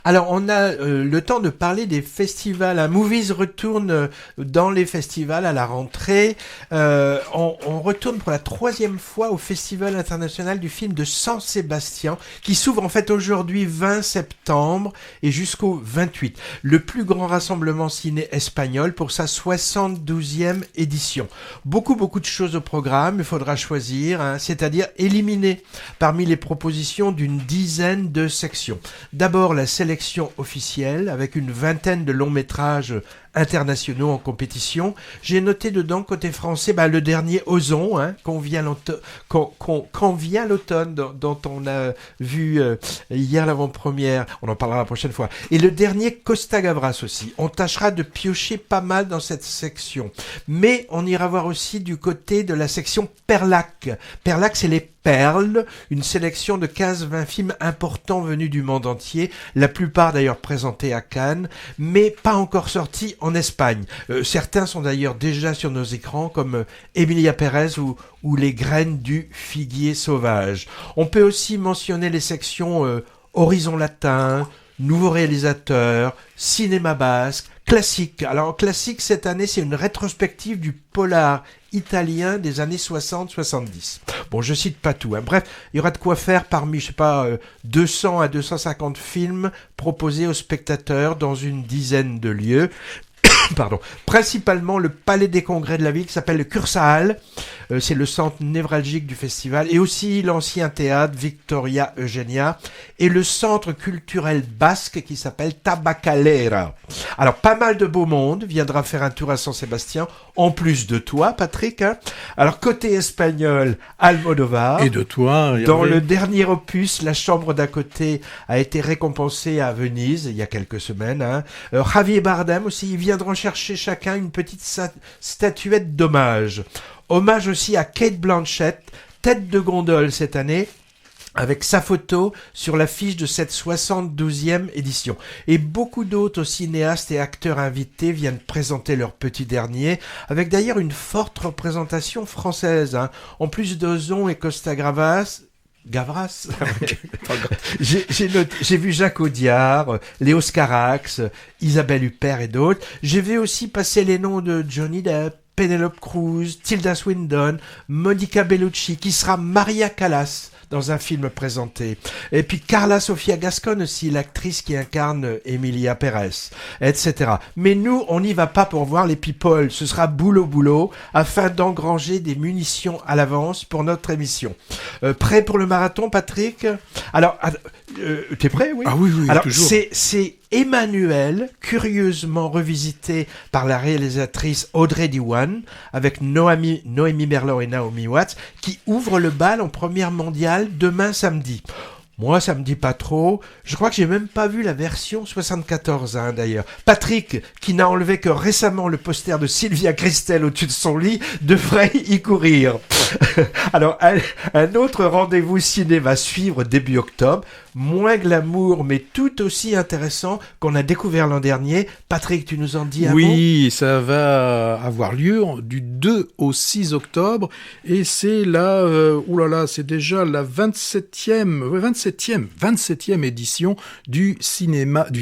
Alors, on a le temps de parler des festivals. Movies retourne dans les festivals à la rentrée. On retourne pour la 3e fois au Festival international du film de San Sébastien, qui s'ouvre en fait aujourd'hui 20 septembre et jusqu'au 28. Le plus grand rassemblement ciné espagnol pour sa 72e édition. Beaucoup de choses au programme, il faudra choisir, c'est-à-dire éliminer parmi les propositions d'une dizaine de sections. D'abord, la sélection officielle avec une vingtaine de longs métrages internationaux en compétition. J'ai noté dedans côté français le dernier Ozon qu'on vient l'automne dont on a vu hier l'avant-première, on en parlera la prochaine fois, et le dernier Costa Gavras aussi. On tâchera de piocher pas mal dans cette section, mais on ira voir aussi du côté de la section Perlac. Perlac, c'est les Perles, une sélection de 15-20 films importants venus du monde entier, la plupart d'ailleurs présentés à Cannes, mais pas encore sortis en Espagne. Certains sont d'ailleurs déjà sur nos écrans, comme Emilia Pérez ou Les graines du figuier sauvage. On peut aussi mentionner les sections Horizon latin, nouveaux réalisateurs, cinéma basque, classique. Alors classique cette année, c'est une rétrospective du polar italien des années 60-70. Bon, je cite pas tout. Bref, il y aura de quoi faire parmi, 200 à 250 films proposés aux spectateurs dans une dizaine de lieux. Pardon. Principalement le Palais des Congrès de la ville qui s'appelle le Kursaal. C'est le centre névralgique du festival. Et aussi l'ancien théâtre Victoria Eugenia. Et le centre culturel basque qui s'appelle Tabacalera. Alors, pas mal de beau monde viendra faire un tour à San Sébastien. En plus de toi, Patrick. Alors, côté espagnol, Almodovar. Et de toi, Hervé. Dans le dernier opus, La chambre d'à côté a été récompensée à Venise il y a quelques semaines. Javier Bardem aussi, ils viendront chercher chacun une petite statuette d'hommage. Hommage aussi à Cate Blanchett, tête de gondole cette année, avec sa photo sur l'affiche de cette 72e édition. Et beaucoup d'autres cinéastes et acteurs invités viennent présenter leur petit dernier, avec d'ailleurs une forte représentation française. En plus d'Ozon et Costa Gavras, j'ai vu Jacques Audiard, Léo Scarax, Isabelle Huppert et d'autres. J'ai vu aussi passer les noms de Johnny Depp, Penelope Cruz, Tilda Swinton, Monica Bellucci, qui sera Maria Callas dans un film présenté. Et puis Carla Sofia Gascon aussi, l'actrice qui incarne Emilia Pérez, etc. Mais nous, on n'y va pas pour voir les people. Ce sera boulot, afin d'engranger des munitions à l'avance pour notre émission. Prêt pour le marathon, Patrick ? Alors, t'es prêt, oui ? Ah oui, alors, toujours. C'est Emmanuel, curieusement revisité par la réalisatrice Audrey Diwan, avec Noémie Merlot et Naomi Watts, qui ouvre le bal en première mondiale demain samedi. Moi, ça me dit pas trop. Je crois que j'ai même pas vu la version 74, d'ailleurs. Patrick, qui n'a enlevé que récemment le poster de Sylvia Christel au-dessus de son lit, devrait y courir. Alors, un autre rendez-vous ciné va suivre début octobre. Moins glamour, mais tout aussi intéressant qu'on a découvert l'an dernier. Patrick, tu nous en dis un mot ? Oui, ça va avoir lieu du 2 au 6 octobre. Et c'est là, c'est déjà la 27e édition du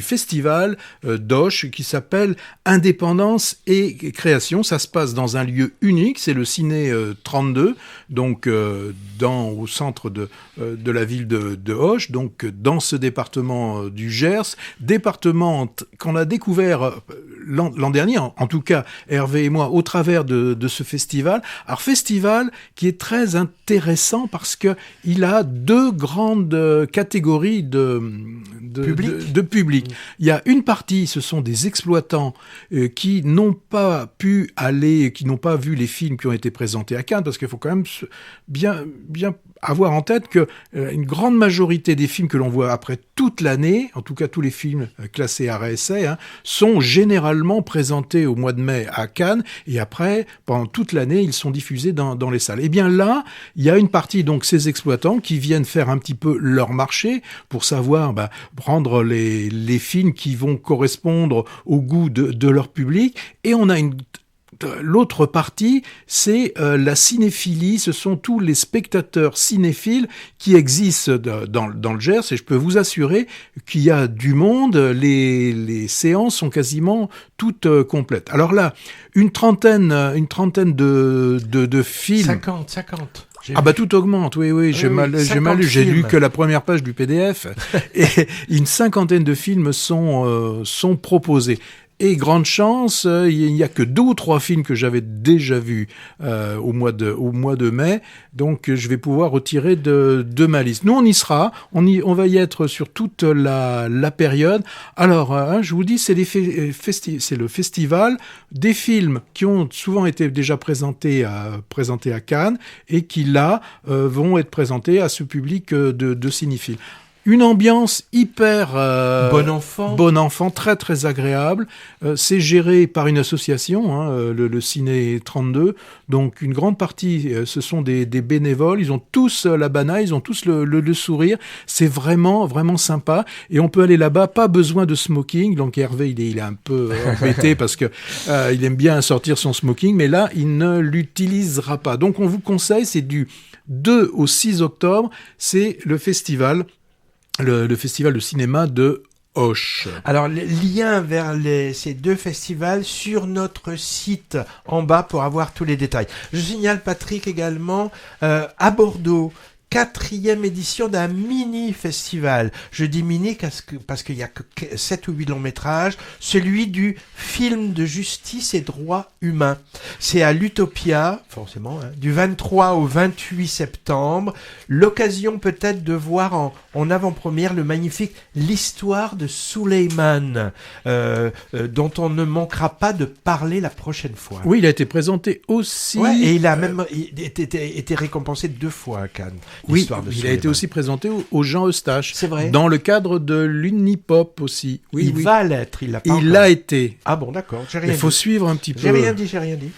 festival d'Auch qui s'appelle Indépendance et Création. Ça se passe dans un lieu unique, c'est le Ciné 32, donc au centre de la ville de Auch, donc dans ce département du Gers, département qu'on a découvert l'an dernier, en tout cas Hervé et moi, au travers de ce festival. Alors festival qui est très intéressant parce que il a deux grandes catégories de public. Il y a une partie, ce sont des exploitants qui n'ont pas pu aller, qui n'ont pas vu les films qui ont été présentés à Cannes, parce qu'il faut quand même bien avoir en tête que une grande majorité des films que l'on voit après toute l'année, en tout cas tous les films classés arts et essais, sont généralement présentés au mois de mai à Cannes, et après, pendant toute l'année, ils sont diffusés dans les salles. Et bien là, il y a une partie, donc ces exploitants, qui viennent faire un petit peu leur marché pour savoir prendre les films qui vont correspondre au goût de leur public, et on a une l'autre partie, c'est la cinéphilie. Ce sont tous les spectateurs cinéphiles qui existent dans le Gers, et je peux vous assurer qu'il y a du monde. Les séances sont quasiment toutes complètes. Alors là, une trentaine de films. 50. Ah bah tout augmente, oui, j'ai mal lu, j'ai lu que la première page du PDF, et une cinquantaine de films sont proposés. Et grande chance, il n'y a que 2 ou 3 films que j'avais déjà vus au mois de mai, donc je vais pouvoir retirer de ma liste. Nous, on y sera, on va y être sur toute la période. Alors, je vous dis, c'est le festival des films qui ont souvent été déjà présentés à Cannes et qui, là, vont être présentés à ce public de cinéphiles. Une ambiance hyper bon enfant, très très agréable. C'est géré par une association, le Ciné 32. Donc une grande partie, ce sont des bénévoles. Ils ont tous la banane, ils ont tous le sourire. C'est vraiment vraiment sympa. Et on peut aller là-bas, pas besoin de smoking. Donc Hervé, il est un peu embêté parce que il aime bien sortir son smoking, mais là il ne l'utilisera pas. Donc on vous conseille, c'est du 2 au 6 octobre, c'est le festival de cinéma de Auch. Alors, le lien vers ces 2 festivals sur notre site en bas pour avoir tous les détails. Je signale, Patrick, également, à Bordeaux, 4e édition d'un mini-festival. Je dis mini parce qu'il y a que 7 ou 8 longs métrages. Celui du film de justice et droits humains. C'est à l'Utopia, forcément, du 23 au 28 septembre. L'occasion peut-être de voir en avant-première le magnifique L'histoire de Suleiman, dont on ne manquera pas de parler la prochaine fois. Oui, il a été présenté aussi. Ouais, et il a même été récompensé 2 fois à Cannes. Oui, il a été aussi présenté au Jean Eustache. C'est vrai. Dans le cadre de l'Unipop aussi. Oui, il va l'être, il l'a pas Il encore. l'a été. Ah bon, d'accord, j'ai rien Il dit. faut suivre un petit peu. J'ai rien dit.